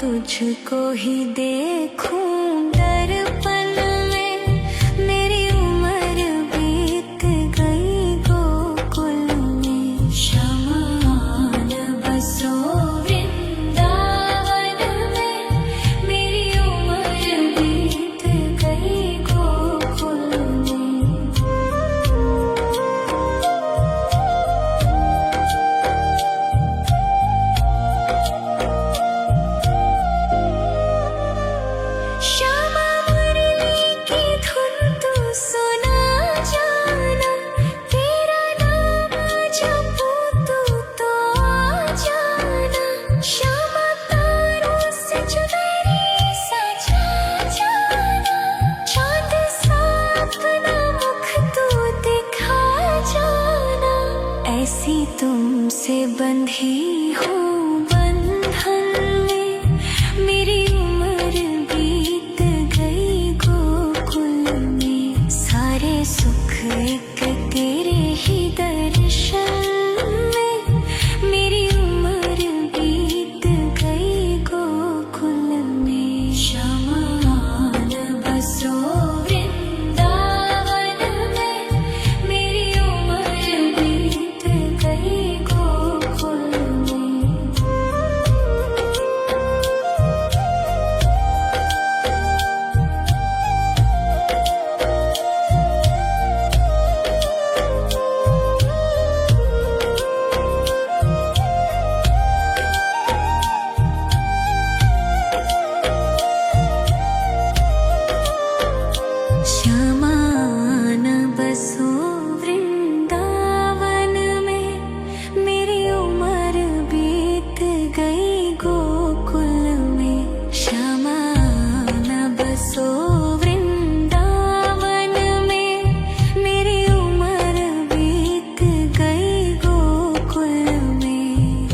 तुझको ही देखूं दर्पण में। मेरी उम्र बीत गई गोकुल में। शमान बसो वृंदावन में। मेरी उम्र बीत गई गोकुल में। श्यामा मुरली की धुन तू सुना जाना। तेरा नाम जपूं तो आ जाना। श्यामा तारों से चुनरी सजा जाना। चांद सा अपना मुख तू दिखा जाना। ऐसी तुमसे बंधी हूँ बंधन में। मेरी उम्र बीत गई गोकुल में। सारे सुख एक तेरे ही दर्शन में। मेरी उम्र बीत गई गोकुल में। शमान बसो वृंदावन में। मेरी उम्र बीत गई गोकुल में। श्यामान बसो वृंदावन में। मेरी उम्र बीत गई गोकुल में। श्यामान बसो वृंदावन में। मेरी उम्र बीत गई गोकुल में।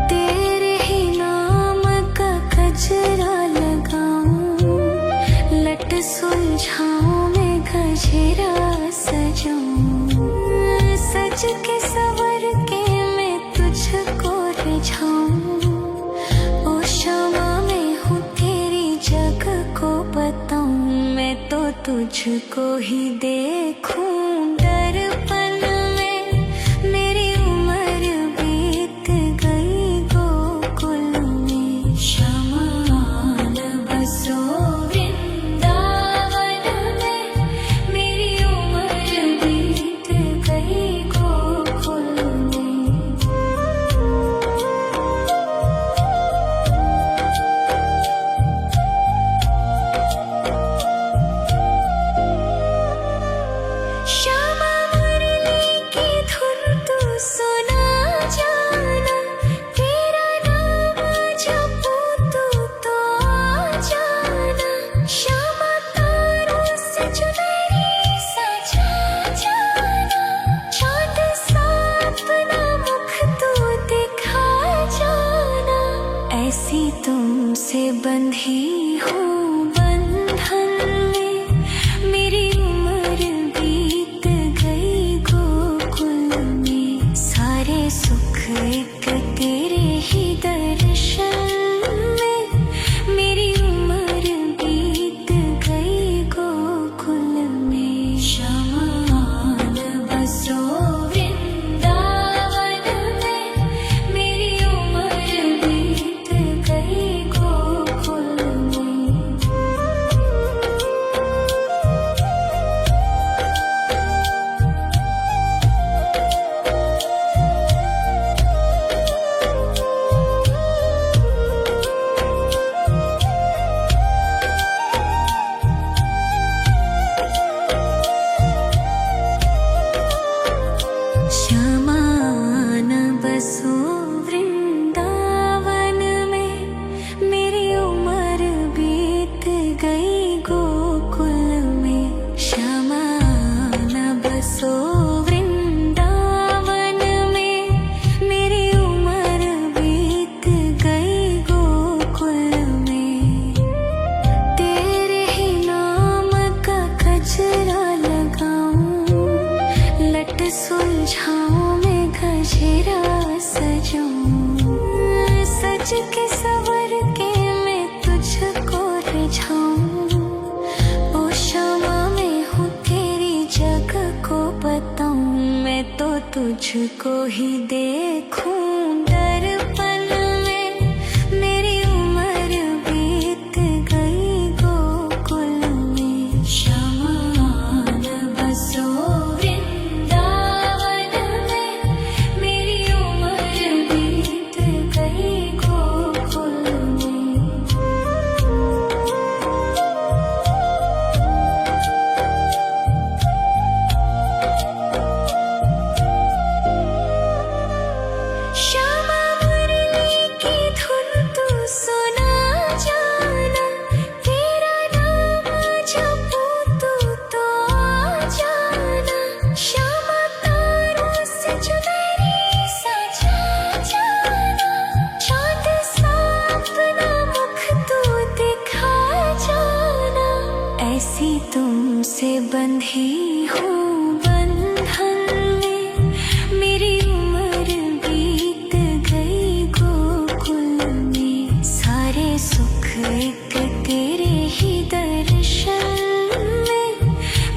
तेरे ही नाम का गजरा लगाऊं। लट सुलझाऊं मैं गजरा सजाऊं। सज के सवर के मैं तुझको रिझाऊं। ओ श्यामा मैं हूँ तेरी जग को बताऊं। मैं तो तुझको ही देखूं दर्पण में। मेरी उम्र बीत गई गोकुल में। शमान बसो वृंदावन में। मेरी उम्र बीत गई गोकुल में। श्यामा मुरली की धुन तू सुना जाना। तेरा नाम जपूं तो आ जाना। श्यामा तारों से चुनरी सजा जाना। चांद सा अपना मुख तू दिखा जाना। ऐसी तुमसे बंधी हूँ बंधन में। मेरी उम्र बीत गई गोकुल में। सारे सुख एक तेरे ही दर्शन में। मेरी उम्र बीत गई गोकुल में। शमान बसो वृंदावन में। मेरी उम्र बीत गई गोकुल में। श्यामान बसो वृंदावन में। मेरी उम्र बीत गई गोकुल में। श्यामान बसो वृंदावन में। मेरी उम्र बीत गई गोकुल में। तेरे ही नाम का गजरा लगाऊं। लट सुलझाऊं मैं गजरा सजाऊं। सज के सवर के तुझको ही देखूं दर्पण में। मेरी उम्र बीत गई गोकुल में, शमान बसो वृंदावन में। मेरी उम्र बीत गई गोकुल में। श्यामा मुरली की धुन तू सुना जाना, तेरा नाम जपूं तू तो आ जाना। श्यामा तारों से चुनरी सजा जाना, चाँद सा अपना मुख तू दिखा जाना। ऐसी तुमसे बंधी हूँ बंधन में, मेरी उम्र बीत गई गोकुल में। सारे सुख एक तेरे ही दर्शन में,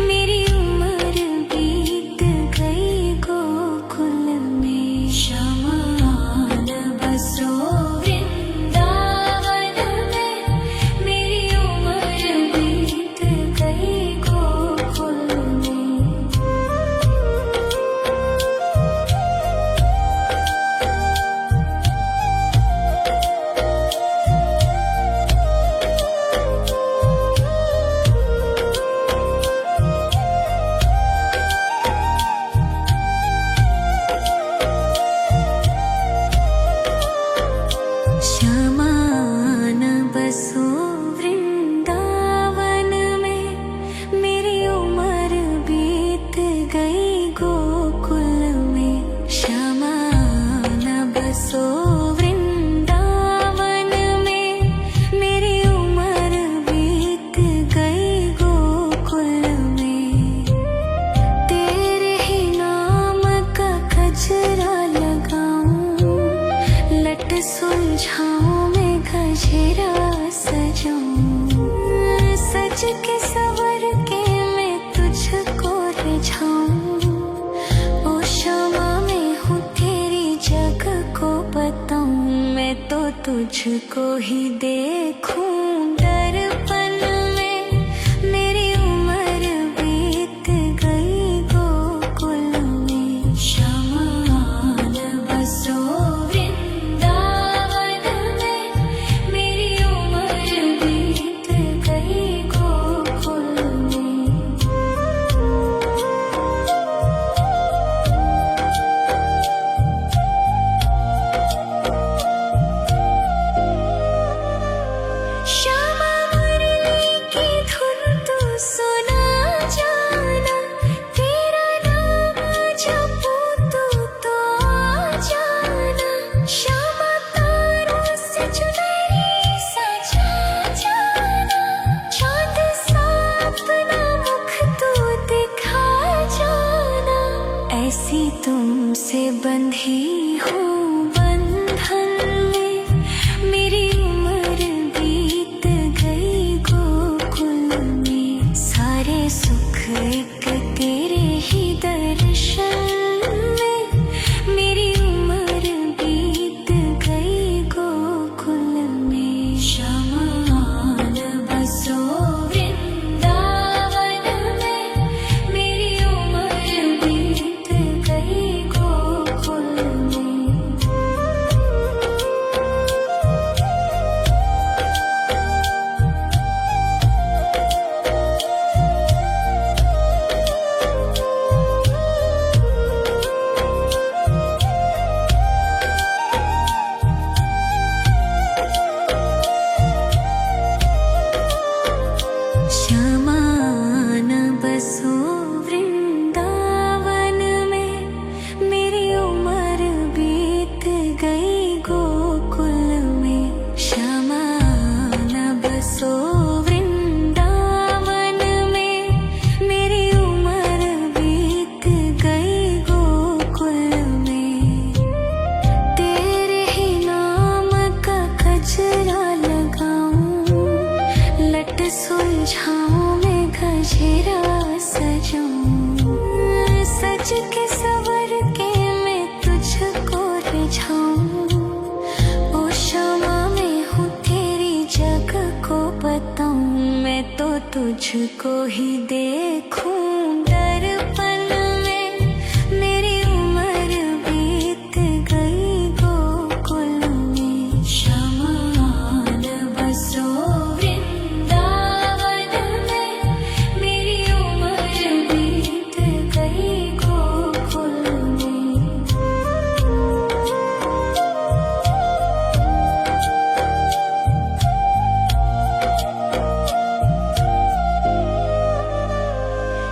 मेरी उम्र बीत गई गोकुल में। शमान बसो वृंदावन में, मेरी उम्र बीत गई गोकुल में। शमान बसो वृंदावन में, मेरी उम्र बीत गई गोकुल में। शमान बसो वृंदावन में, मेरी उम्र बीत गई गोकुल में। तेरे ही नाम का गजरा लगाऊं, लट सुलझाऊं मैं गजरा सजाऊं। सज के सवर के मैं तुझको रिझाऊं। ओ क्षमा मैं हूँ तेरी जग को बताऊं, मैं तो तुझको ही देखूं दर्पण में। मेरी उम्र बीत गई गोकुल में। शमान बसो वृंदावन में, मेरी उम्र बीत गई गोकुल में। श्यामा मुरली की धुन तू सुना जाना, तेरा नाम जपूं तू तो आ जाना। श्यामा तारों से चुनरी सजा जाना, चाँद सा अपना मुख तू दिखा जाना। ऐसी तुमसे बंधी हूँ बंधन में, मेरी उम्र बीत गई गोकुल में। सारे सुख एक तेरे ही दर्शन में, मेरी उम्र बीत गई गोकुल में। शमान बसो वृंदावन में, मेरी उम्र बीत गई गोकुल में। शमान बसो वृंदावन में, मेरी उम्र बीत गई गोकुल में। शमान बसो वृंदावन में, मेरी उम्र बीत गई गोकुल में। तेरे ही नाम का गजरा लगाऊं, लट सुलझाऊं मैं गजरा सजाऊं। सज के सवर के तुझको ही देखूं दर्पण में, मेरी उम्र बीत गई गोकुल में। शमान बसो वृंदावन में, मेरी उम्र बीत गई गोकुल में।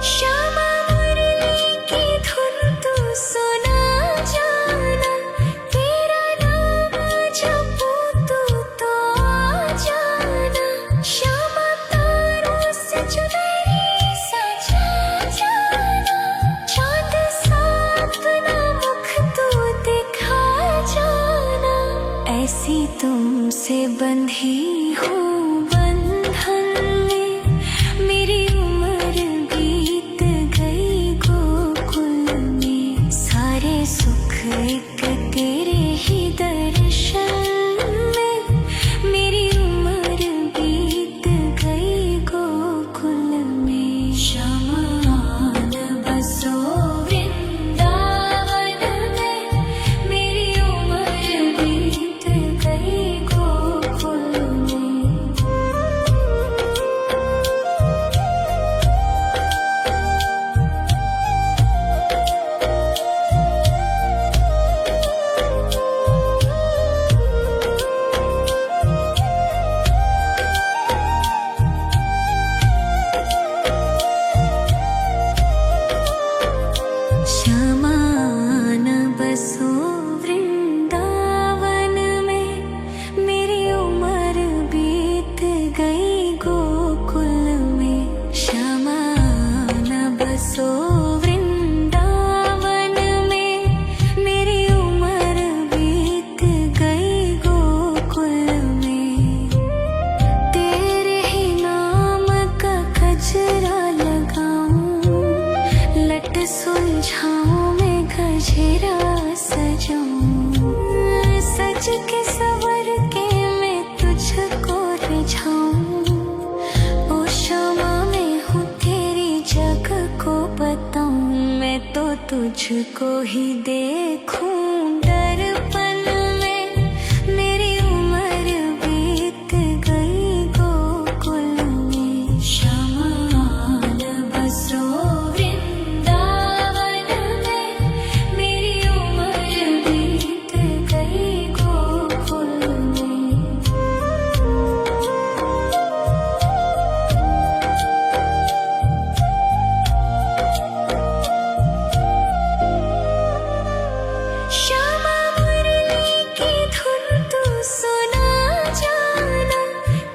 श्यामा मुरली की धुन तू सुना जाना, तेरा नाम जपूं तू तो आ जाना। श्यामा तारों से चुनरी सजा जाना, चाँद सा अपना मुख तू दिखा जाना। ऐसी तुमसे बंधी हूँ बंधन में, मेरी उम्र बीत गई गोकुल में। सारे सुख एक तेरे ही दर्शन में, मेरी उम्र बीत गई गोकुल में। शमान बसो वृंदावन में, मेरी उम्र बीत गई गोकुल में। शमान बसो वृंदावन में, मेरी उम्र बीत गई गोकुल में। शमान बसो वृंदावन में, मेरी उम्र बीत गई गोकुल में। तेरे ही नाम का गजरा लगाऊं, लट सुलझाऊं मैं गजरा सजाऊं। सज के सवर के मैं तुझको रिझाऊं। ओ क्षमा मैं हूँ तेरी जग को बताऊं, मैं तो तुझको ही देखूं दर्पण में, मेरी उम्र बीत गई गोकुल में। शमान बसो वृंदावन में, मेरी उम्र बीत गई गोकुल में। श्यामा मुरली की धुन तू सुना जाना,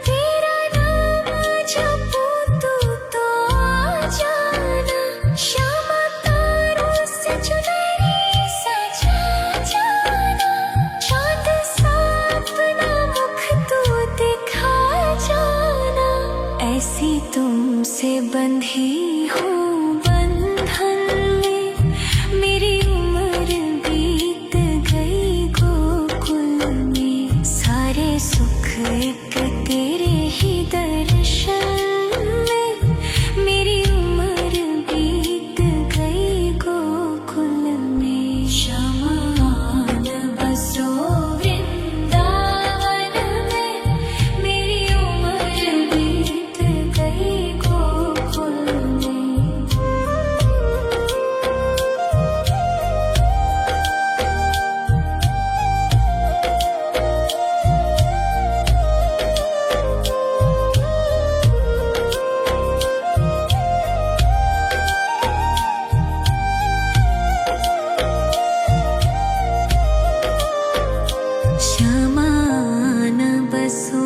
तेरा नाम जपूं तू तो आ जाना। श्यामा तारों से चुनरी सजा जाना, चाँद सा अपना मुख तू दिखा जाना। ऐसी तुमसे बंधी हूँ बंधन में, मेरी उम्र बीत गई गोकुल में। सारे सुख एक तेरे ही दर्शन में, मेरी उम्र बीत गई गोकुल में। शमान बसो वृंदावन में, मेरी उम्र बीत गई गोकुल में। शमान बसो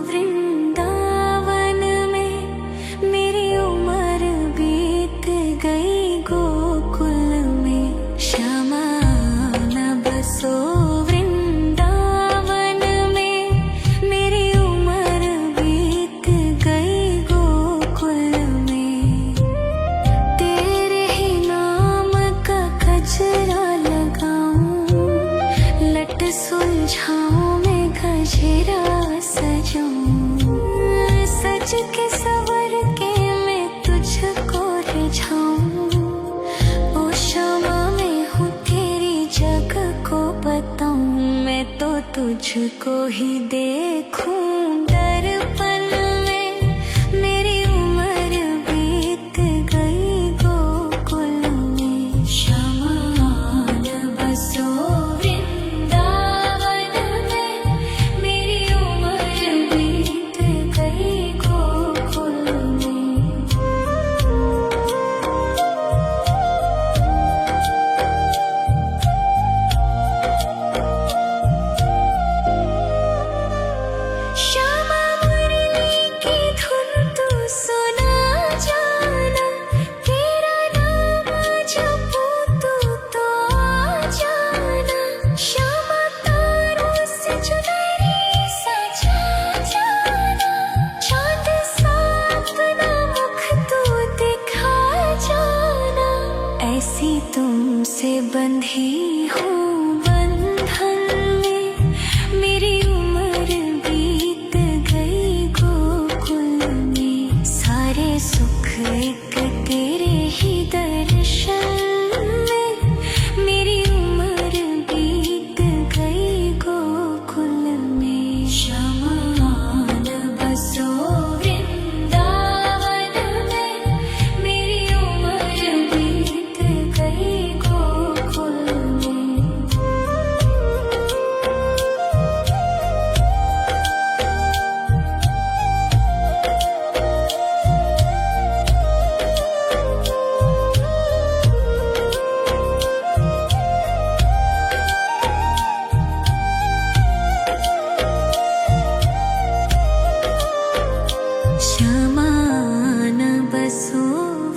वृंदावन में, मेरी उम्र बीत गई गोकुल में। शमान बसो वृंदावन में, मेरी उम्र बीत गई गोकुल में। तेरे ही नाम का गजरा लगाऊं, लट सुलझाऊं मैं गजरा सजाऊं। सज के सवर के सुलझाऊं। ओ शमा में हूँ तेरी जग को बताऊं। मैं तो तुझको ही देखूं दर्पण में। मेरी उम्र बीत गई गोकुल में। शमान बसो वृंदावन में। मेरी उम्र बीत गई गोकुल में। श्यामा मुरली की धुन तू सुना जाना। तेरा नाम जपूं तो आ जाना। श्यामा तारों से चुनरी सजा जाना। चांद सा अपना मुख तू दिखा जाना। ऐसी तुमसे बंधी हूँ बंधन में। मेरी उम्र बीत गई गोकुल में। सारे सुख एक तेरे ही दर्शन में। मेरी उम्र बीत गई गोकुल में। शमान बसो वृंदावन में। मेरी उम्र बीत गई गोकुल में। शमान बसो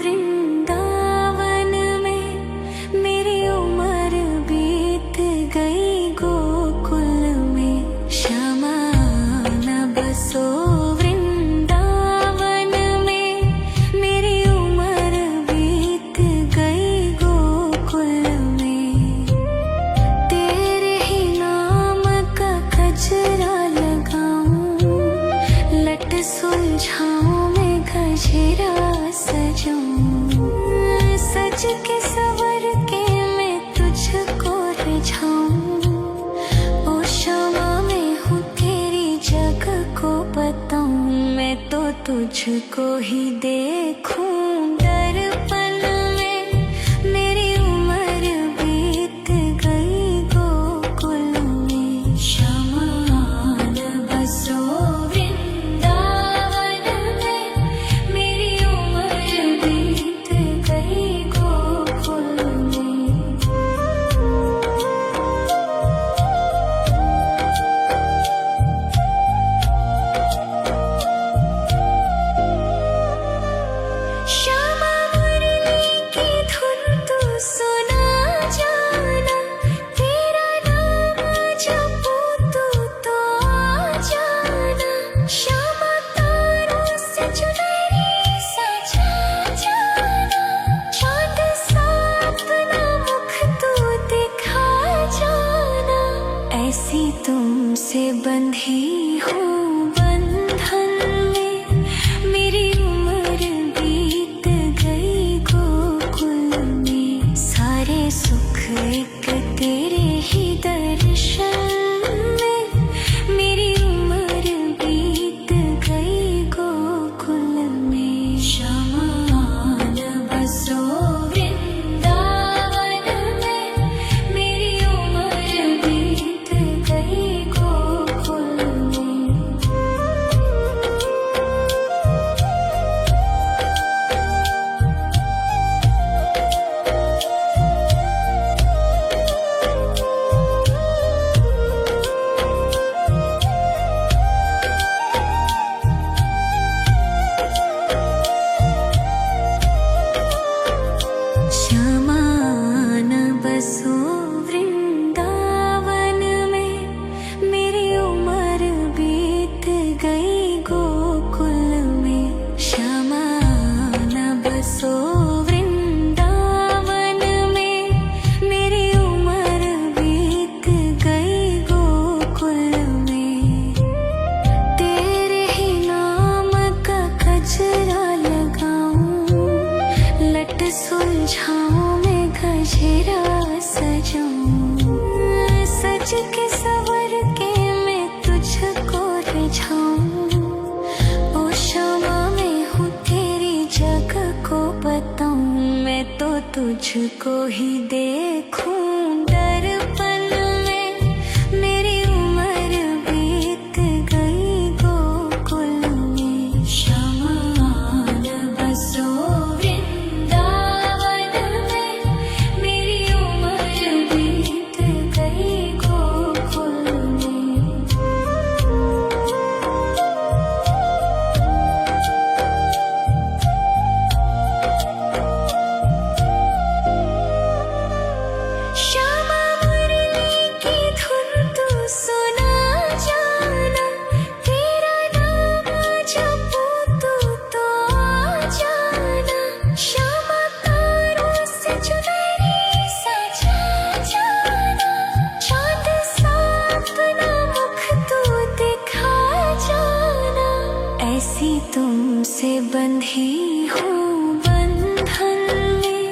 वृंदावन में। मेरी उम्र बीत गई गोकुल में। शमान बसो वृंदावन में। मेरी उम्र बीत गई गोकुल में। तेरे ही नाम का गजरा लगाऊं। लट सुलझाऊं मैं गजरा सजाऊं। सज के सवर के मैं तुझको रिझाऊं। ओ शमा में हूँ तेरी जग को बताऊं। मैं तो तुझको ही देखूं दर्पण में। मेरी उम्र बीत गई गोकुल में। शमान बसो वृंदावन में। मेरी उम्र बीत गई गोकुल में। श्यामा मुरली की धुन तू सुना जाना। तेरा नाम जपूं तो आ जाना। श्यामा तारों से चुनरी सजा जाना। चांद सा अपना मुख तू दिखा जाना। ऐसी तुमसे बंधी हूँ बंधन में। मेरी उम्र बीत गई गोकुल में। सारे सुख एक तेरे ही दर्शन में। मेरी उम्र बीत गई गोकुल में। शमान बसो वृंदावन में। मेरी उम्र बीत गई गोकुल में। सुलझाऊं मैं गजरा सजाऊं, सज के सवर के मैं तुझको रिझाऊं। ओ शमा मैं हूँ तेरी जग को बताऊं, मैं तो तुझको ही देखूं दर्पण में। मेरी उम्र बीत गई गोकुल में, शमान बसो वृंदावन में। मेरी उम्र बीत गई गोकुल में। श्यामा मुरली की धुन तू सुना जाना, तेरा नाम जपूं तो आ जाना। श्यामा तारों से चुनरी सजा जाना, चांद सा अपना मुख तू दिखा जाना। ऐसी तुमसे बंधी हूँ बंधन में,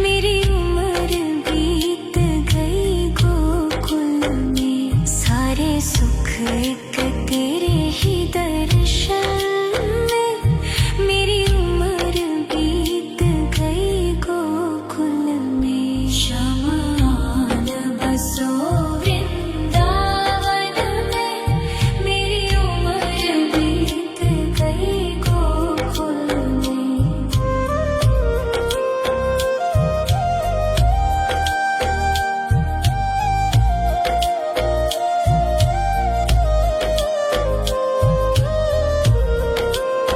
मेरी उम्र बीत गई गोकुल में। सारे सुख एक तेरे ही दर्शन में, मेरी उम्र बीत गई गोकुल में। शमान बसो वृंदावन में, मेरी उम्र बीत गई गोकुल में।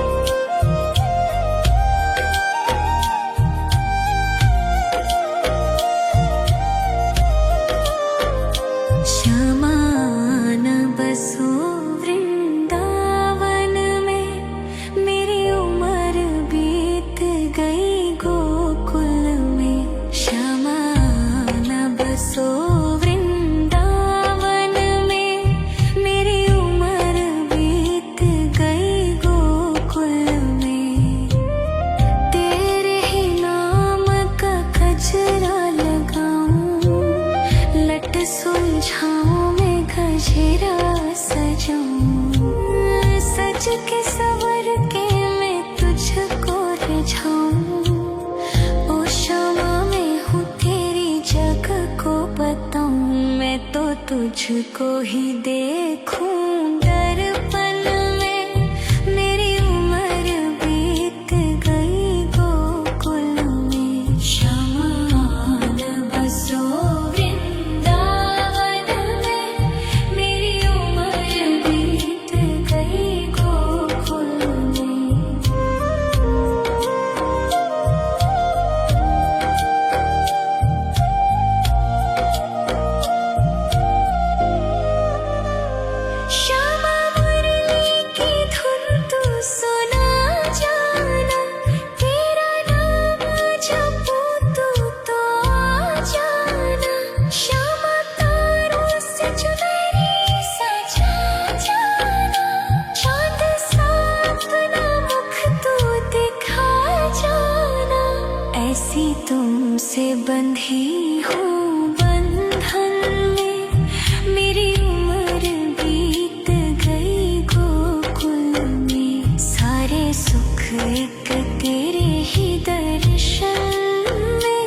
शमान बसो वृंदावन में, मेरी उम्र बीत गई गोकुल में। शमान बसो वृंदावन में, मेरी उम्र बीत गई गोकुल में। तेरे ही नाम का गजरा लगाऊं, लट सुलझाऊं मैं गजरा सजाऊं। सज के सवर के मैं तुझको रिझाऊं। ओ शमा मैं हूँ तेरी जग को बताऊं, मैं तो तुझको ही देखूं दर्पण में। मेरी उम्र बीत गई गोकुल में। शमान बसो वृंदावन में, मेरी उम्र बीत गई गोकुल में। श्यामा मुरली की धुन तू सुना जाना, तेरा नाम जपूं तो आ जाना। श्यामा तारों से चुनरी सजा जाना, चांद सा अपना मुख तू दिखा जाना। ऐसी तुमसे बंधी हूँ बंधन में, मेरी उम्र बीत गई गोकुल में। सारे सुख एक तेरे ही दर्शन में,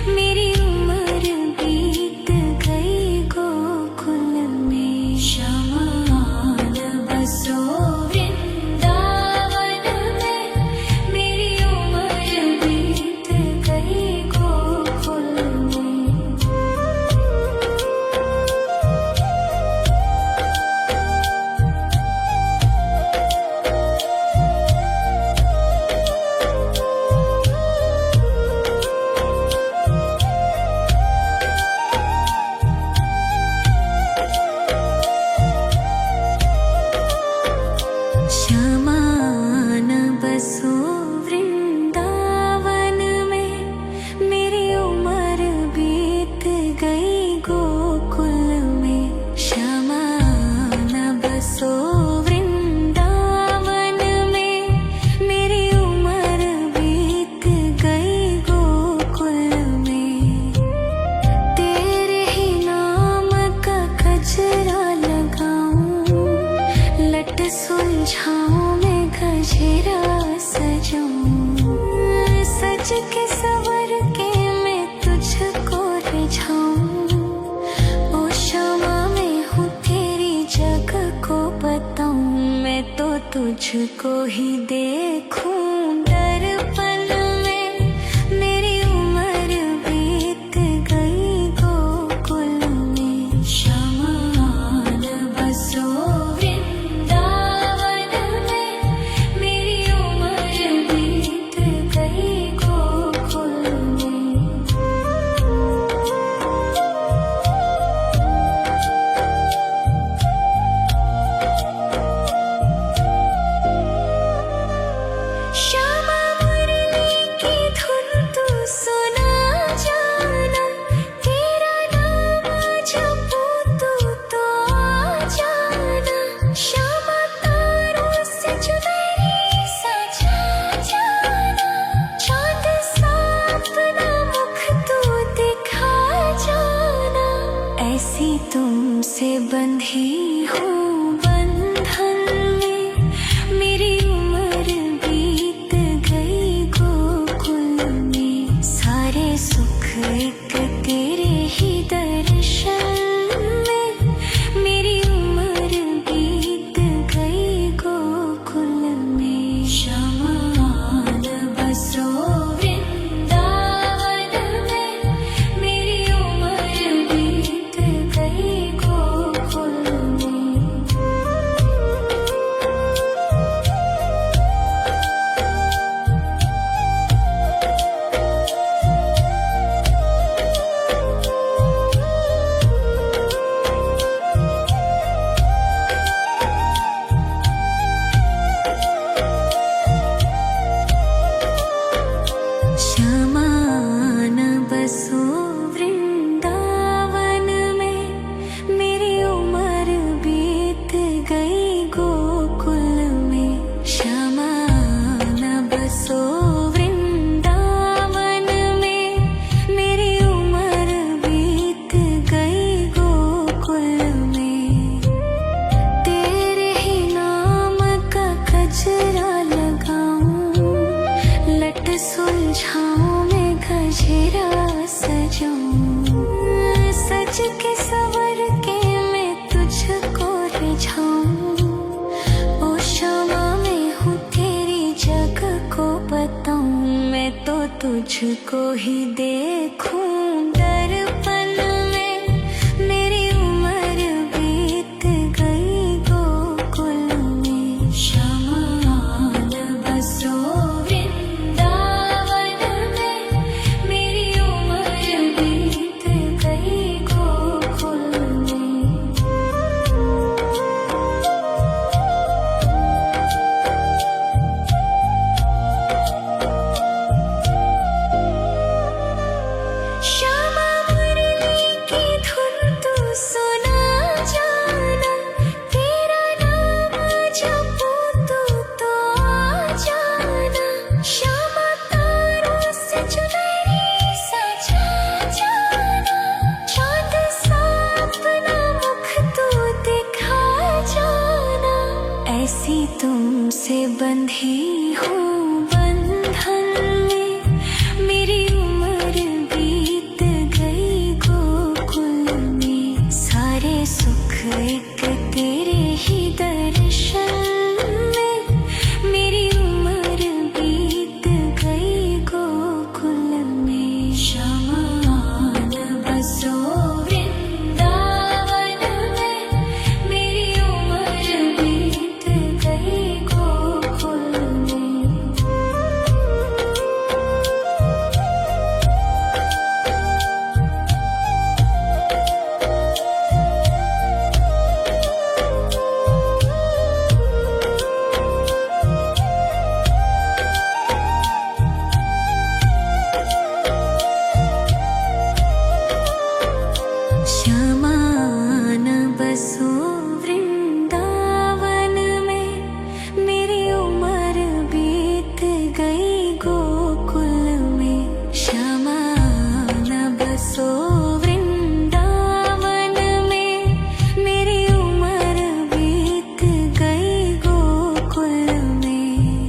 मेरी उम्र बीत गई गोकुल में। शमान बसो वृंदावन में, मेरी उम्र बीत गई गोकुल में। तुझको ही देखूं दर्पण में, मेरी उम्र बीत गई गोकुल में। शमान बसो वृंदावन में, मेरी उम्र बीत गई गोकुल में। श्यामा मुरली की धुन तू सुना जाना, तेरा नाम जपूं तू तो आ जाना। श्यामा तारों से चुनरी सजा जाना, चांद सा अपना मुख तू दिखा जाना। ऐसी तुमसे बंधी हूँ बंधन में, मेरी उम्र बीत गई गोकुल में। सारे सुख एक तेरे ही दर्शन में, मेरी उम्र बीत गई गोकुल में। शमान बसो वृंदावन में, मेरी उम्र बीत गई गोकुल में। शमान बसो वृंदावन में, मेरी उम्र बीत गई गोकुल में। शमान बसो वृंदावन में, मेरी उम्र बीत गई गोकुल में। तेरे ही नाम का गजरा लगाऊं, लट सुलझाऊं मैं गजरा सजाऊं। सज के सवर के मैं तुझको रिझाऊं। ओ श्यामा मैं हूँ तेरी जग को बताऊं, मैं तो तुझको ही देखूं दर्पण में, मेरी उम्र बीत गई गोकुल में। शमान बसो वृंदावन में, मेरी उम्र बीत गई गोकुल में। श्यामा मुरली की धुन तू सुना जाना, तेरा नाम जपूं तू तो आ जाना। श्यामा तारों से चुनरी सजा जाना, चांद सा अपना मुख तू दिखा जाना। ऐसी तुमसे बंधी हूँ बंधन में, मेरी उम्र बीत गई गोकुल में। सारे सुख एक तेरे ही दर्शन में, मेरी उम्र बीत गई गोकुल में। शमान बसो वृंदावन में, मेरी उम्र बीत गई गोकुल में। शमान बसो वृंदावन में, मेरी उम्र बीत गई गोकुल में। शमान बसो वृंदावन में, मेरी उम्र बीत गई गोकुल में।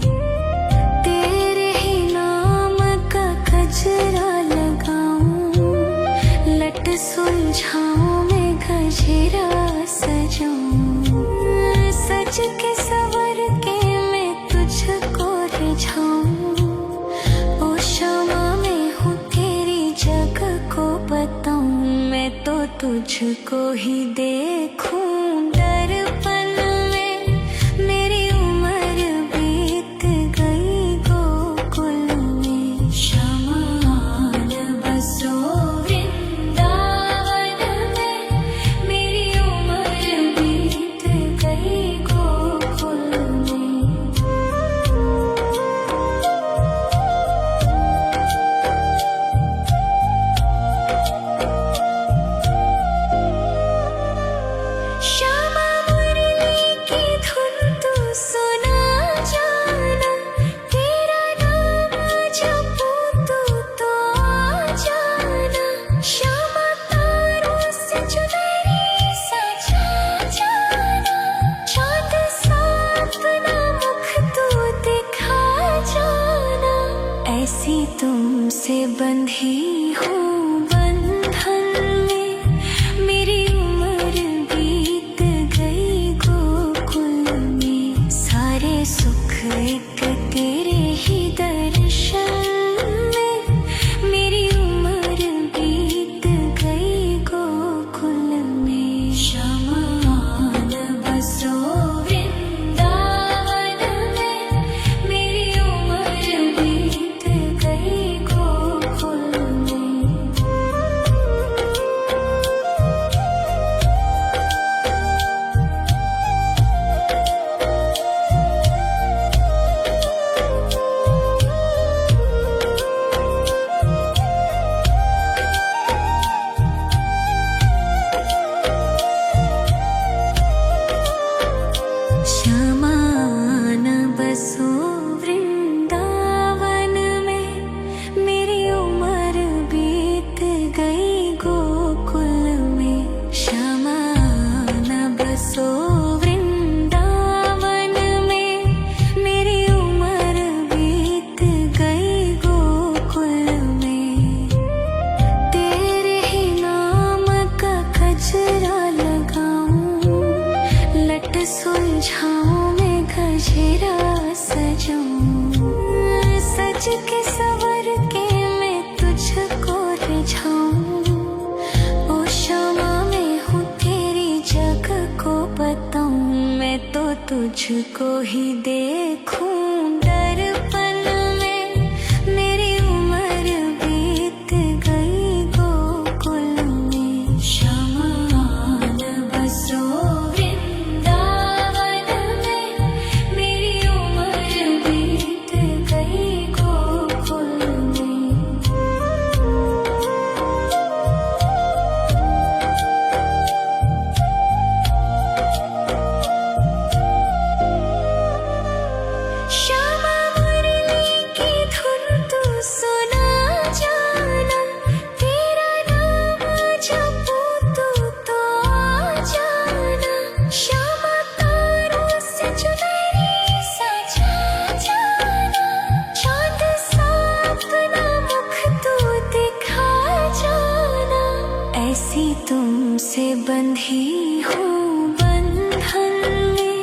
तेरे ही नाम का गजरा लगाऊं, लट सुलझाऊं मैं गजरा सजाऊं। सज के सवर के तुझको ही देखूं दर्पण में। मेरी उम्र बीत गई गोकुल में, शमान बसो वृंदावन में। मेरी उम्र बीत गई गोकुल में। श्यामा मुरली की धुन तू सुना जाना, तेरा नाम जपूं तो आ जाना। श्यामा तारों से चुनरी सजा जाना, चाँद सा अपना मुख तू दिखा जाना। ऐसी तुमसे बंधी हूँ बंधन में, मेरी उम्र बीत गई गोकुल में। सारे सुख एक तेरे ही दर्शन में, मेरी उम्र बीत गई गोकुल में। शमान बसो वृंदावन में, मेरी उम्र बीत गई गोकुल में। शमान बसो वृंदावन में, मेरी उम्र बीत गई गोकुल में। शमान बसो वृंदावन में, मेरी उम्र बीत गई गोकुल में। तेरे ही नाम का गजरा लगाऊं, लट सुलझाऊं मैं गजरा सजाऊं। सज के सवर के मैं तुझको रिझाऊं। ओ श्यामा मैं हूँ तेरी जग को बताऊं, मैं तो तुझको ही देखूं दर्पण में। मेरी उम्र बीत गई गोकुल में। शमान बसो वृंदावन में, मेरी उम्र बीत गई गोकुल में। श्यामा मुरली की धुन तू सुना जाना, तेरा नाम जपूं तो आ जाना। श्यामा तारों से चुनरी सजा जाना, चाँद सा अपना मुख तू दिखा जाना। ऐसी तुमसे बंधी हूँ बंधन में,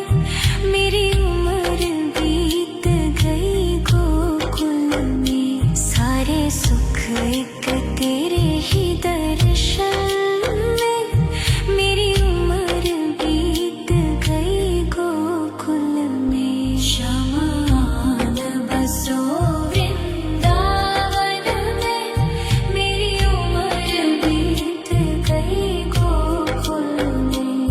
मेरी उम्र बीत गई गोकुल में। सारे सुख एक तेरे ही दर्शन में, मेरी उम्र बीत गई गोकुल में। शमान बसो वृंदावन में, मेरी उम्र बीत गई गोकुल में।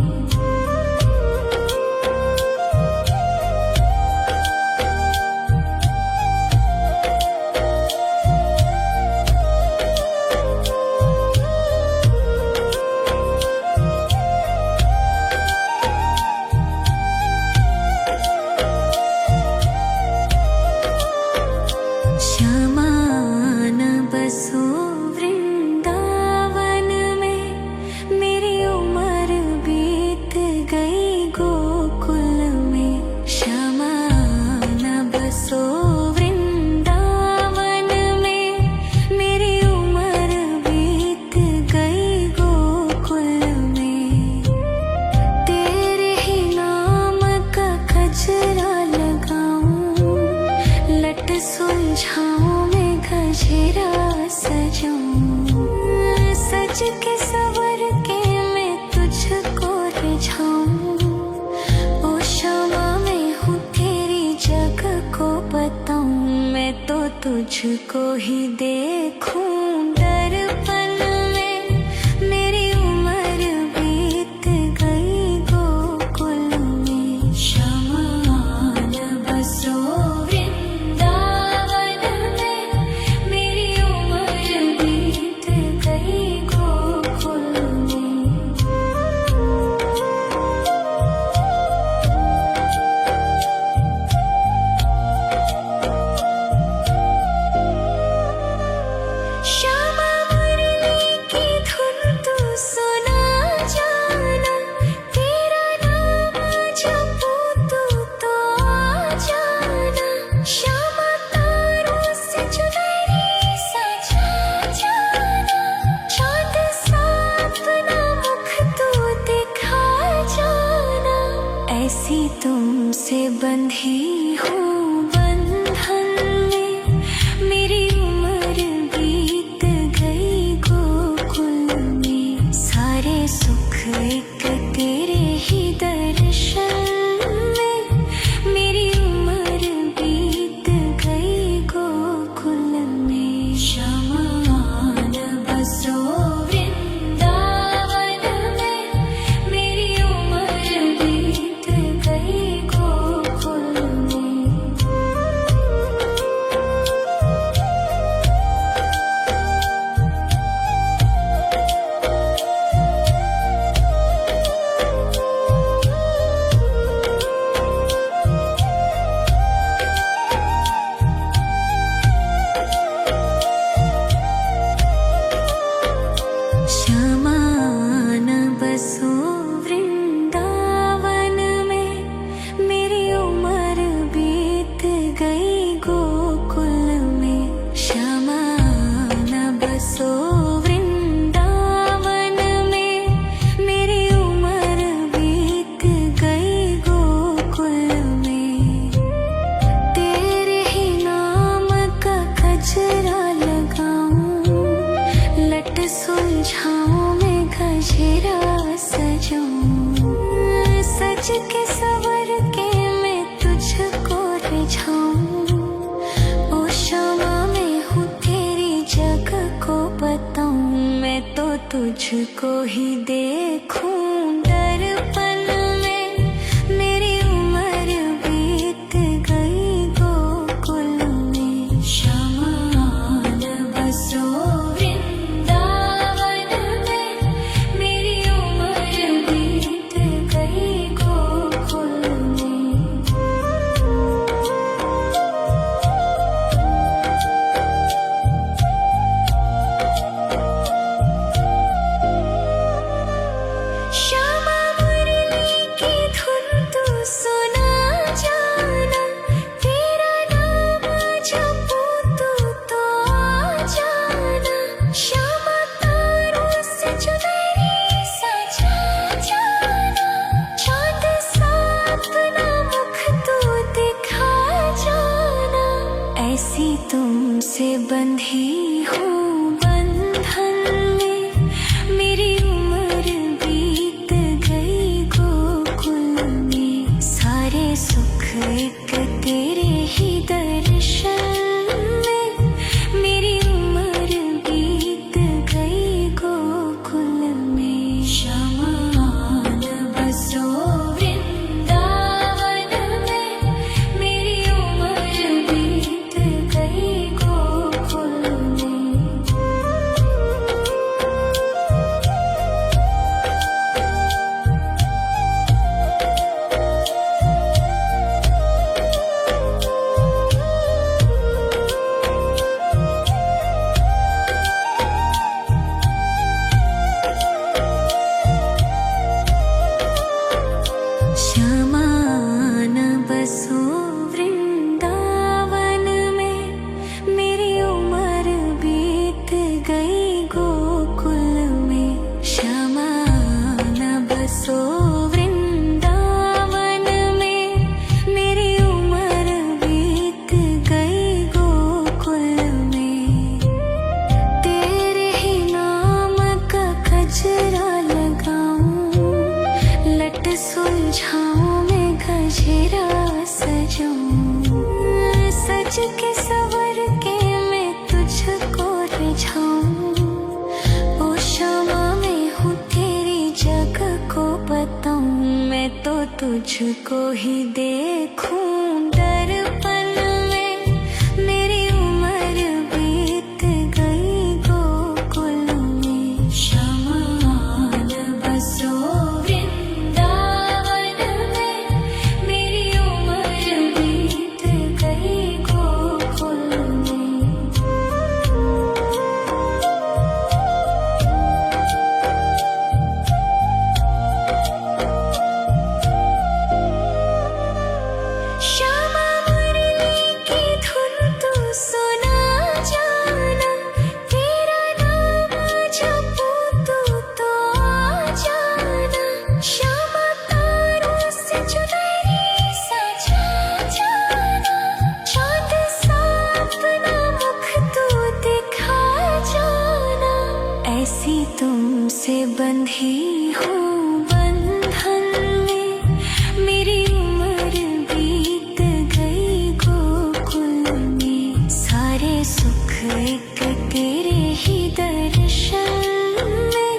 शमान बसो वृंदावन में, मेरी उम्र बीत गई गोकुल में। शमान बसो वृंदावन में, मेरी उम्र बीत गई गोकुल में। तेरे ही नाम का गजरा लगाऊं, लट सुलझाऊं मैं गजरा सजाऊं। सज के सवर के तुझको ही देखूं दर्पण में। मेरी उम्र बीत गई गोकुल में। शमान बसो वृंदावन में। मेरी उम्र बीत गई गोकुल में। श्यामा मुरली की धुन तू सुना जाना। तेरा नाम जपूं तू तो आ जाना। श्यामा तारों से चुनरी सजा जाना। चाँद सा अपना मुख तू दिखा जाना। ऐसी तुमसे बंधी हूँ बंधन में। मेरी उम्र बीत गई गोकुल में। सारे सुख एक तेरे ही दर्शन में। मेरी उम्र बीत गई गोकुल में। शमान बसो वृंदावन में। मेरी उम्र बीत गई गोकुल में। शमान बसो वृंदावन में। मेरी उम्र बीत गई गोकुल में। शमान बसो वृंदावन में। मेरी उम्र बीत गई गोकुल में। तेरे ही नाम का गजरा लगाऊं। लट सुलझाऊं मैं गजरा सजाऊं। सज के सवर के मैं तुझको रिझाऊं। ओ क्षमा मैं हूँ तेरी जग को बताऊं। मैं तो तुझको ही देखूं दर्पण में। मेरी उम्र बीत गई गोकुल में। शमान बसो वृंदावन में। मेरी उम्र बीत गई गोकुल में। तुझको ही देखूं दर्पण में, मेरी उम्र बीत गई गोकुल में। शमान बसो वृंदावन में, मेरी उम्र बीत गई गोकुल में। श्यामा मुरली की धुन तू सुना जाना, तेरा नाम जपूं तो आ जाना। श्यामा तारों से चुनरी सजा जाना, चाँद सा अपना मुख तू दिखा जाना। ऐसी तुमसे बंधी हूँ बंधन में, मेरी उम्र बीत गई गोकुल में। सारे सुख एक तेरे ही दर्शन में,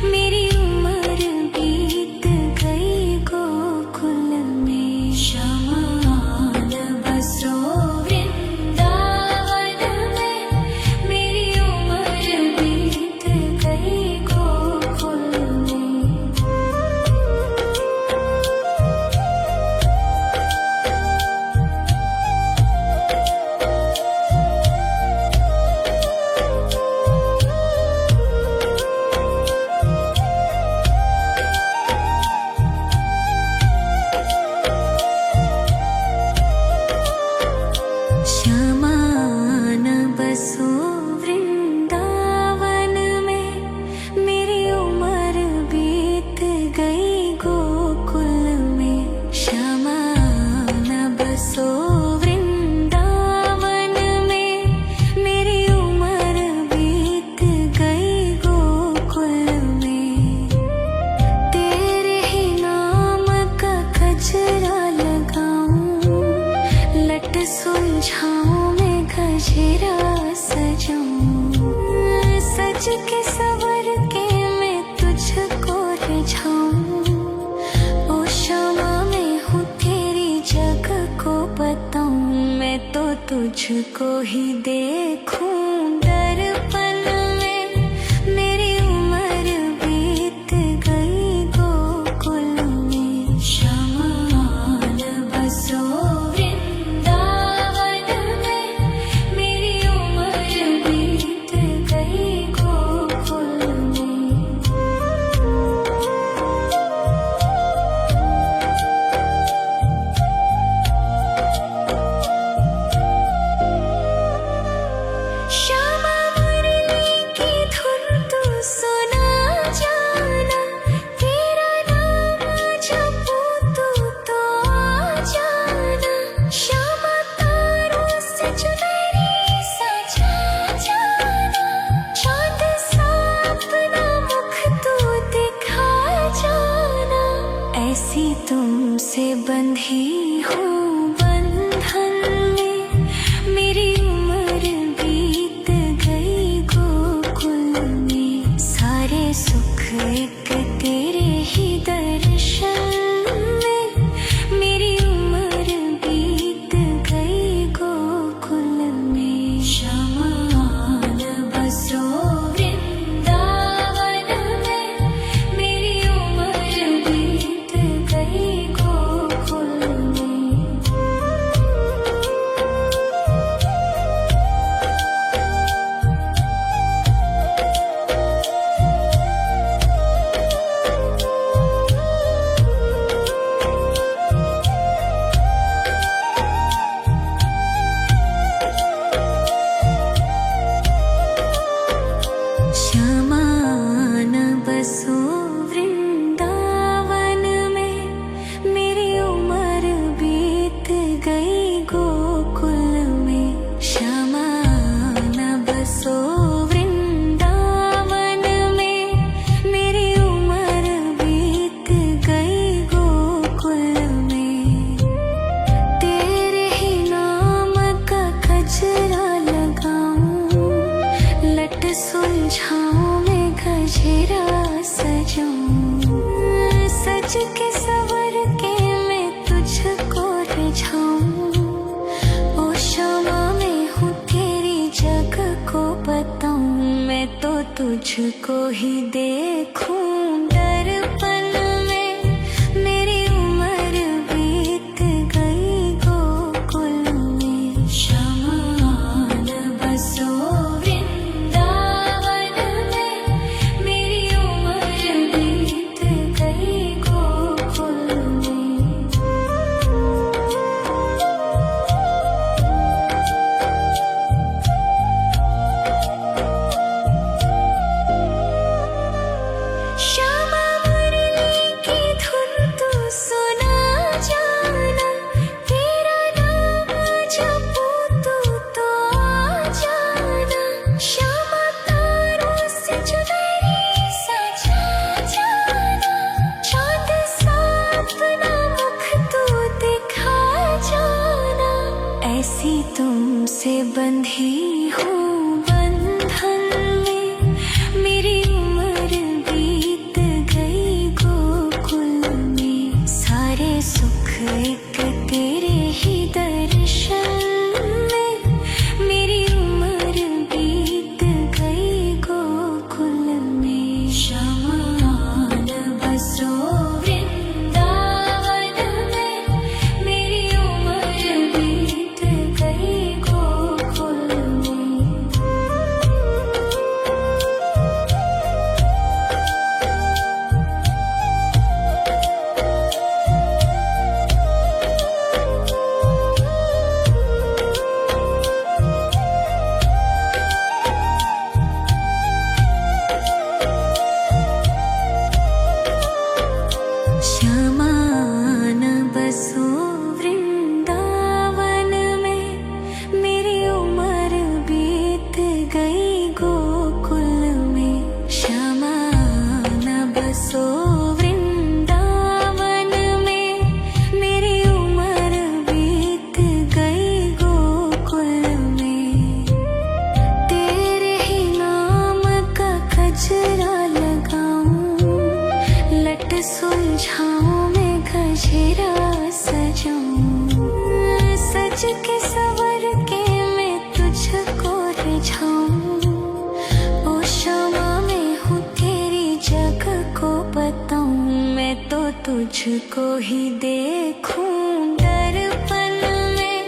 मेरी उम्र बीत गई गोकुल में। शमान बसो वृंदावन में, मेरी उम्र बीत गई गोकुल में। श्यामान बसो वृंदावन में, मेरी उम्र बीत गई गोकुल में। श्यामान बसो वृंदावन में, मेरी उम्र बीत गई गोकुल में। तेरे ही नाम का गजरा लगाऊं, लट सुलझाऊं मैं गजरा सजाऊं। सज के सवर के मैं तुझको रिझाऊं। ओ श्यामा मैं हूँ तेरी जग को बताऊं, मैं तो तुझको ही देखूं दर्पण में, मेरी उम्र बीत गई गोकुल में। शमान बसो वृंदावन में, मेरी उम्र बीत गई गोकुल में। श्यामा मुरली की धुन तू सुना जाना, तेरा नाम जपूं तो आ जाना। श्यामा तारों से चुनरी सजा जाना, चाँद सा अपना मुख तू दिखा जाना। ऐसी तुमसे बंधी हूँ बंधन में, मेरी उम्र बीत गई गोकुल में। सारे सुख एक तेरे ही दर्शन में, मेरी उम्र बीत गई गोकुल में। शमान बसो वृंदावन में, मेरी उम्र बीत गई गोकुल में। श्यामान बसो वृंदावन में, मेरी उम्र बीत गई गोकुल में। श्यामान बसो वृंदावन में, मेरी उम्र बीत गई गोकुल में। तेरे ही नाम का गजरा लगाऊं, लट सुलझाऊं मैं गजरा सजाऊं। सज के सवर के तुझको ही देखूं दर्पण में। मेरी उम्र बीत गई गोकुल में। शमान बसो वृंदावन में। मेरी उम्र बीत गई गोकुल में। श्यामा मुरली की धुन तू सुना जाना। तेरा नाम जपूं तो आ जाना। श्यामा तारों से चुनरी सजा जाना। चांद सा अपना मुख तू दिखा जाना। ऐसी तुमसे बंधी हूँ बंधन में। मेरी उम्र बीत गई गोकुल में। सारे सुख एक तेरे ही दर्शन में। मेरी उम्र बीत गई गोकुल में। शमान बसो वृंदावन में। मेरी उम्र बीत गई गोकुल में। श्यामान बसो वृंदावन में। मेरी उम्र बीत गई गोकुल में। श्यामान बसो वृंदावन में। मेरी उम्र बीत गई गोकुल में। तेरे ही नाम का गजरा लगाऊं। लट सुलझाऊं मैं गजरा सजाऊं। सज के सवर के मैं तुझको रिझाऊं। ओ श्यामा मैं हूँ तेरी जग को बताऊं। मैं तो तुझको ही देखूं दर्पण में।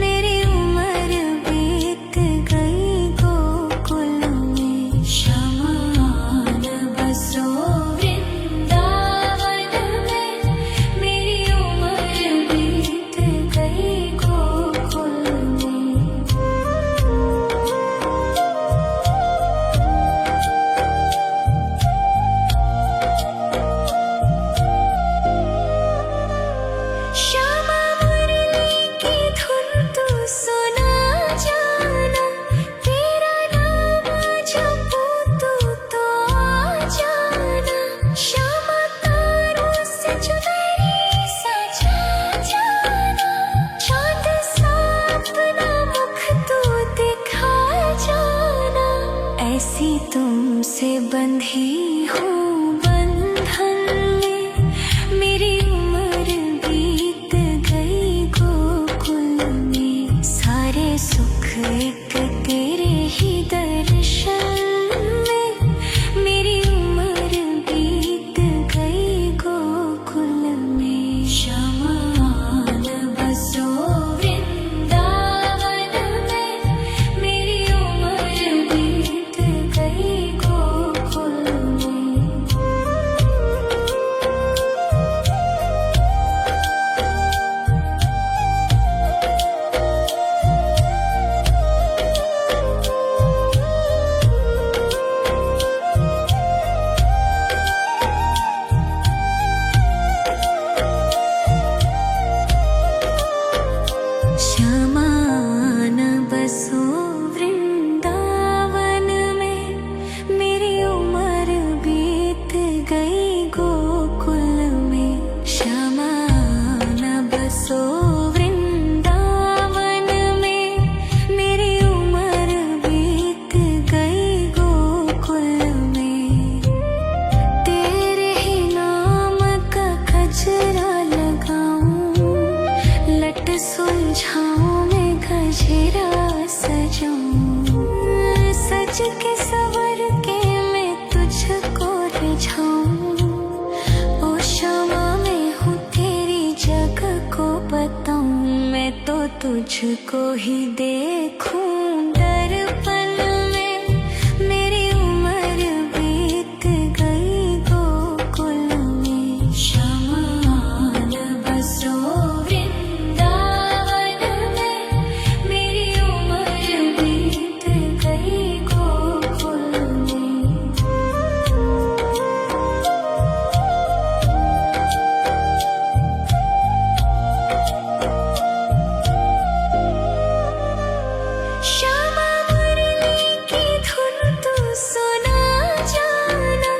मेरी उम्र बीत गई गोकुल में। शमान बसो वृंदावन में। मेरी उम्र बीत गई गोकुल में। श्यामा मुरली की धुन तू सुना जाना। तेरा नाम जपूं तो आ जाना। श्यामा तारों से चुनरी सजा जाना। चांद सा अपना मुख तू दिखा जाना। ऐसी तुमसे बंधी हूँ बंधन में। मेरी उम्र बीत गई गोकुल में। सारे सुख एक तेरे ही दर्शन में। मेरी उम्र बीत गई गोकुल में। शमान बसो वृंदावन में। मेरी उम्र बीत गई गोकुल में। तुझको ही देखूं दर्पण में। मेरी उम्र बीत गई गोकुल में, शमान बसो वृंदावन में। मेरी उम्र बीत गई गोकुल में। श्यामा मुरली की धुन तू सुना जाना,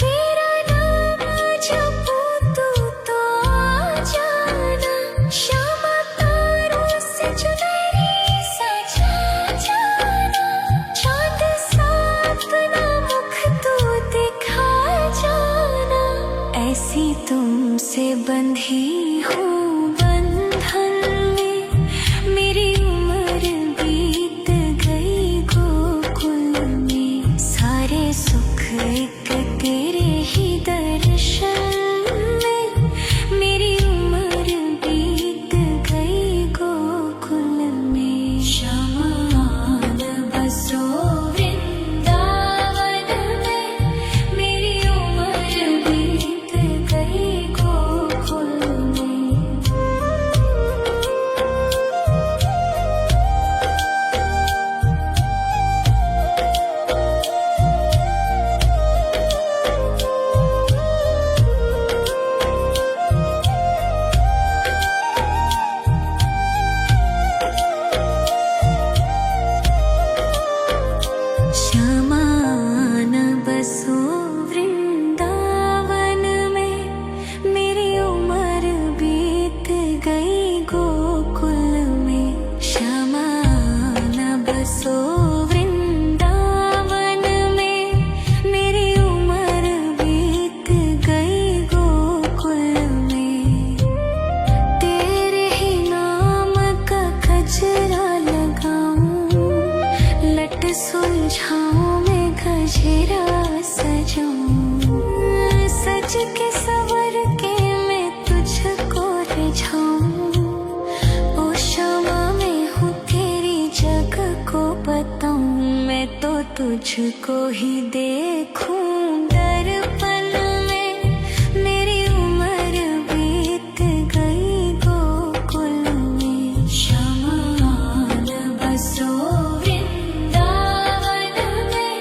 तेरा नाम जपूं तू तो आ जाना। श्यामा तारों से चुनरी सजा जाना, चाँद सा अपना मुख तू दिखा जाना। ऐसी तुमसे बंधी हूँ बंधन में, मेरी उम्र बीत गई गोकुल में। सारे सुख एक तेरे ही दर्शन में, मेरी उम्र बीत गई गोकुल में। शमान बसो वृंदावन में, मेरी उम्र बीत गई गोकुल में। शमान बसो वृंदावन में, मेरी उम्र बीत गई गोकुल में। शमान बसो वृंदावन में, मेरी उम्र बीत गई गोकुल में। तेरे ही नाम का गजरा लगाऊं, लट सुलझाऊं मैं गजरा सजाऊं। सज के सवर के मैं तुझको रिझाऊं। ओ श्यामा मैं हूँ तेरी जग को बताऊं, मैं तो तुझको ही देखूं दर्पण में। मेरी उम्र बीत गई गोकुल में। शमान बसो वृंदावन में,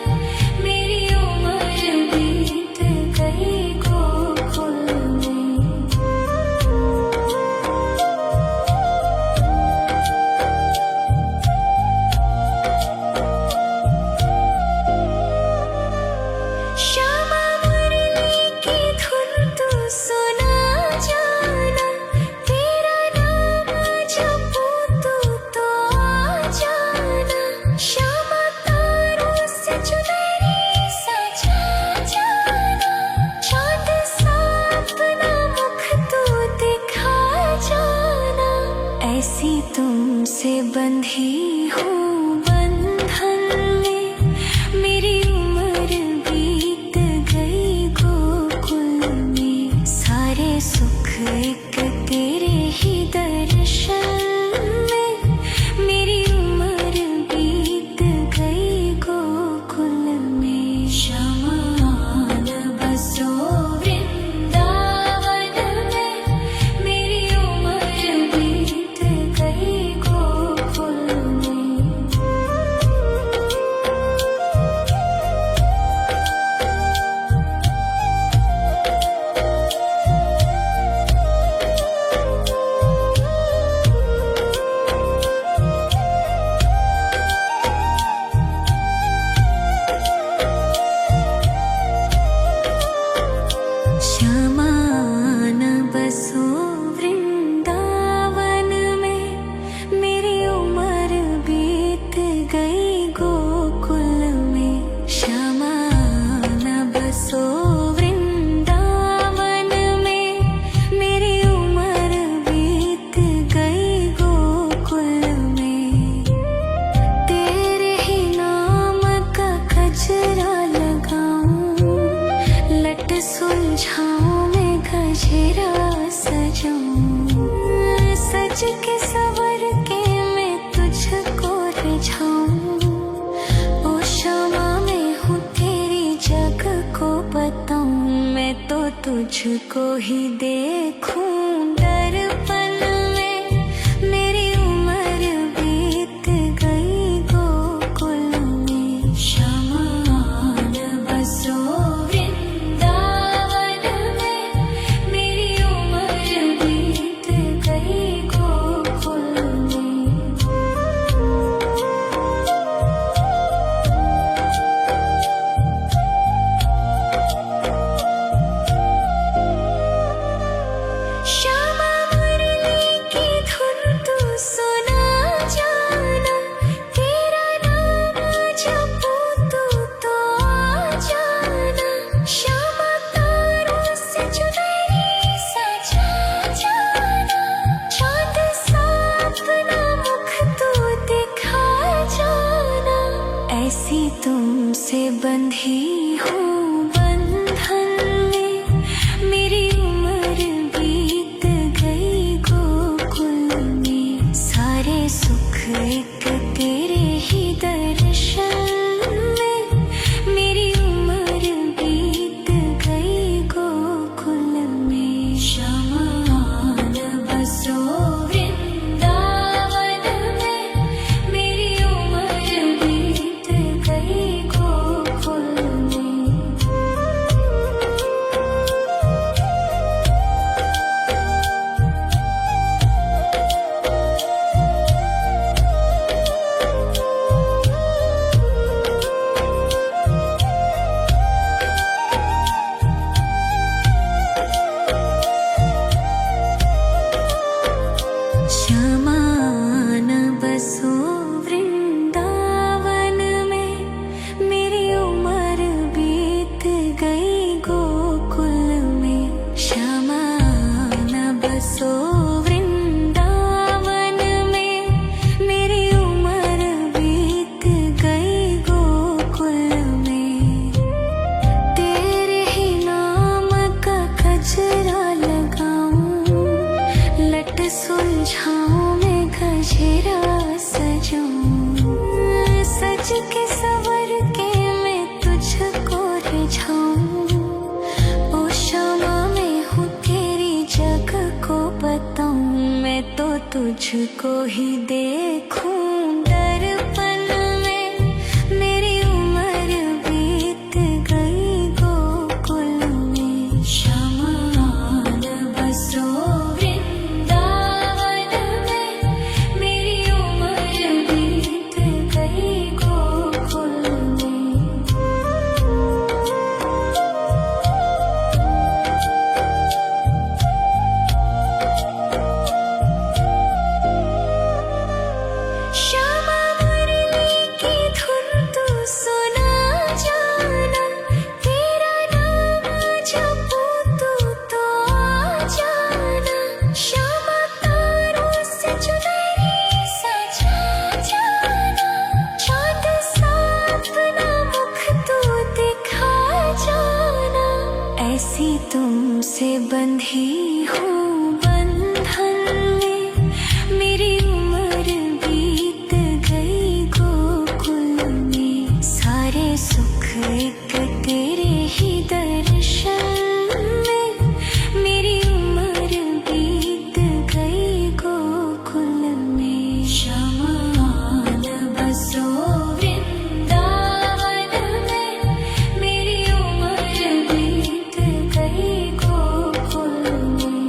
मेरी उम्र बीत गई गोकुल में। श्यामा मुरली की धुन तू सुना जाना, तेरा नाम जपूं तू तो आ जाना। श्यामा तारों से चुनरी सजा जाना, चाँद सा अपना मुख तू दिखा जाना। ऐसी तुमसे बंधी हूँ बंधन में, मेरी उम्र बीत गई गोकुल में। सारे सुख एक तेरे ही दर्शन में, मेरी उम्र बीत गई गोकुल में। शमान बसो वृंदावन में, मेरी उम्र बीत गई गोकुल में। शमान बसो वृंदावन में, मेरी उम्र बीत गई गोकुल में। शमान बसो वृंदावन में, मेरी उम्र बीत गई गोकुल में। तेरे ही नाम का गजरा लगाऊं, लट सुलझाऊं मैं गजरा सजाऊं। सज के सवर के तुझको ही देखूं दर्पण में। मेरी उम्र बीत गई गोकुल में, शमान बसो वृंदावन में। मेरी उम्र बीत गई गोकुल में। श्यामा मुरली की धुन तू सुना जाना, तेरा नाम जपूं तो आ जाना। श्यामा तारों से चुनरी सजा जाना, चांद सा अपना मुख तू दिखा जाना। ऐसी तुमसे बंधी हूँ बंधन में, मेरी उम्र बीत गई गोकुल में। सारे सुख एक तेरे ही दर्शन में, मेरी उम्र बीत गई गोकुल में। शमान बसो वृंदावन में, मेरी उम्र बीत गई गोकुल में। शमान बसो वृंदावन में, मेरी उम्र बीत गई गोकुल में। शमान बसो वृंदावन में, मेरी उम्र बीत गई गोकुल में। तेरे ही नाम का गजरा लगाऊं, लट सुलझाऊं मैं गजरा सजाऊं। सज के सवर के मैं तुझको रिझाऊं। ओ श्यामा मैं हूँ तेरी जग को बताऊं, मैं तो तुझको ही देखूं दर्पण में। मेरी उम्र बीत गई गोकुल में। शमान बसो वृंदावन में, मेरी उम्र बीत गई गोकुल में। श्यामा मुरली की धुन तू सुना जाना, तेरा नाम जपूं तो आ जाना। श्यामा तारों से चुनरी सजा जाना, चांद सा अपना मुख तू दिखा जाना। ऐसी तुमसे बंधी हूँ बंधन में, मेरी उम्र बीत गई गोकुल में। सारे सुख एक तेरे ही दर्शन में, मेरी उम्र बीत गई गोकुल में। शमान बसो वृंदावन में, मेरी उम्र बीत गई गोकुल में।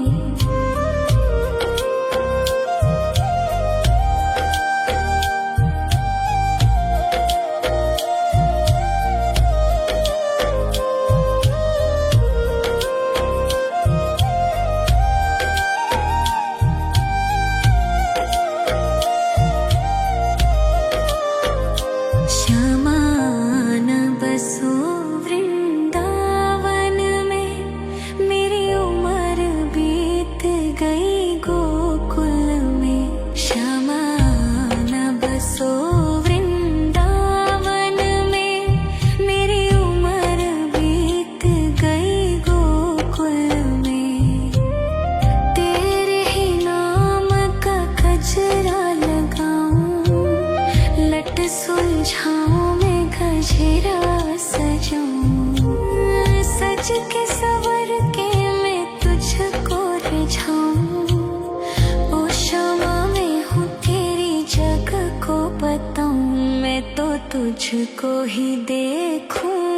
शमान बसो वृंदावन में, मेरी उम्र बीत गई गोकुल में। शमान बसो वृंदावन में, मेरी उम्र बीत गई गोकुल में। तेरे ही नाम का गजरा लगाऊं, लट सुलझाऊं मैं गजरा सजाऊं। सज के सवर के तुझको ही देखूं